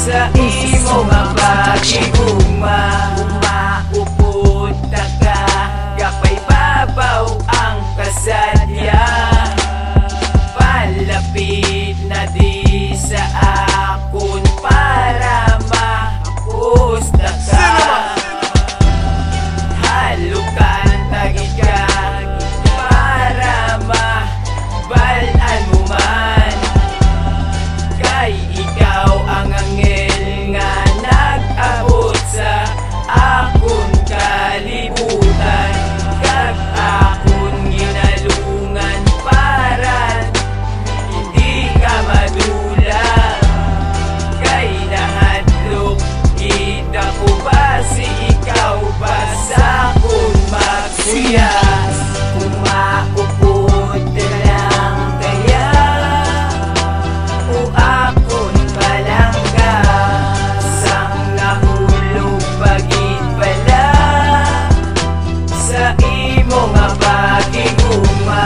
Sa imo nga pag-igugma, umapupunta ka, gapay babaw ang kasadya. Palapit na di sa akon para mapusta ka. Halukan tagid ka para mabalaan mo man. Kay ikaw ang angel nga nag-abot sa akon kalibutan. Kag akon ginalungan para hindi ka madula. Kay nahadlok kita ko ba si ikaw ba sa akon magsuyas. Umaupod na lang kaya o akon palangga. Sang nahulog pagit pala sa imo nga pag-igugma.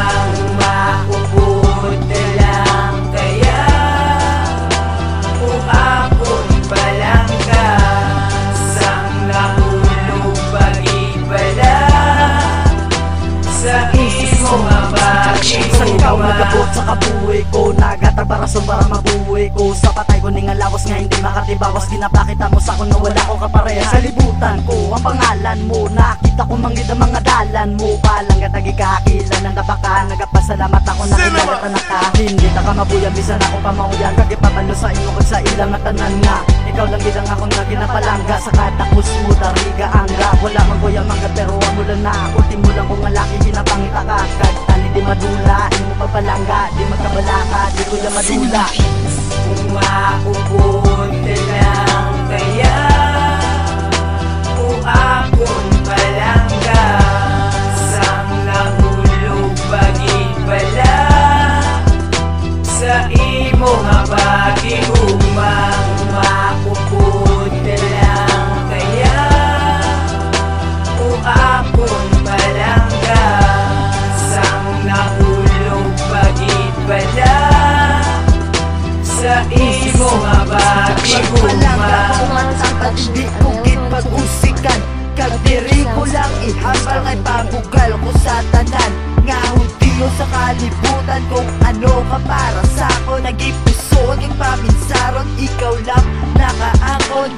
Umaupod na lang kaya o akon palangga. Sang nahulog pagit pala sa imo nga pag-igugma. Sa ikaw nagabot sa kabuhi ko, nagatabarason para mabuhi ko. Sa patay ko ning alawas nga hindi makatibawas. Ginapakita mo sa akon na wala ko kapareha. Sa libutan ko ang pangalan mo, nakita ko manggid ang mga dalan mo. Palangga tagi kakila ng napaka, nagapasalamat ako na kinalatan na ka. Hindi ka mabuyan, bisan ako pamauyan. Kagipabalo sa imo kag sa ilang matanan nga. Ikaw lang gilang akong naginapalangga. Sa katapos mo dariga angga. Wala man ko yung mga pero amula na. Ultimo lang kong malaki ginapangita ka. Kagtani di madula, imo papalangga. Di magkabalaka, di ko yung madula. Umaupod na lang kaya o akon palangga. Sang nahulog pagit pala sa imo nga pag-igugma. Umaupod na lang kaya o akon palangga. Sang nahulog pagit pala sa imo nga pag-igugma. Hindi ko gipag-usikan, kag diri ko lang ihambal ngay pabugal ko sa tanan. Nga huntiyo sa kalibutan kung ano ka para sako. Nag-ipisod yung paminsaron, ikaw lang nakaangkon.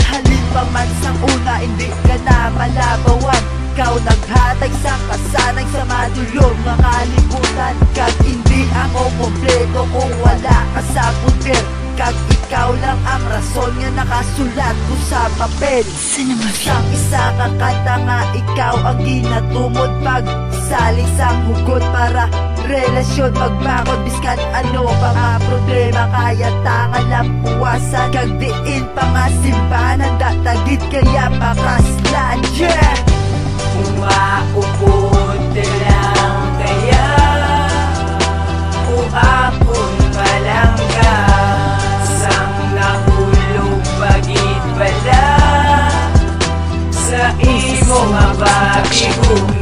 Halin pa man sang una, hindi ka na malabawan. Ikaw naghatag sa kasanay sa madulong nga kalibutan. Kag hindi ako kompleto kung wala ka sa puter. Kag ikaw lang ang rason nga nakasulat ko sa papel. Sang isa ka kanta nga ikaw ang ginatumod. Pag saling sang hugot para relasyon magbakod. Biskat ano pa nga problema kaya tangan lang puwasan. Kag diin pa nga simbahan datagid kaya pakaslan. Yeah! Umaupod na lang kaya o akon palangga. Sang nahulog pagit pala sa imo nga pag-igugma.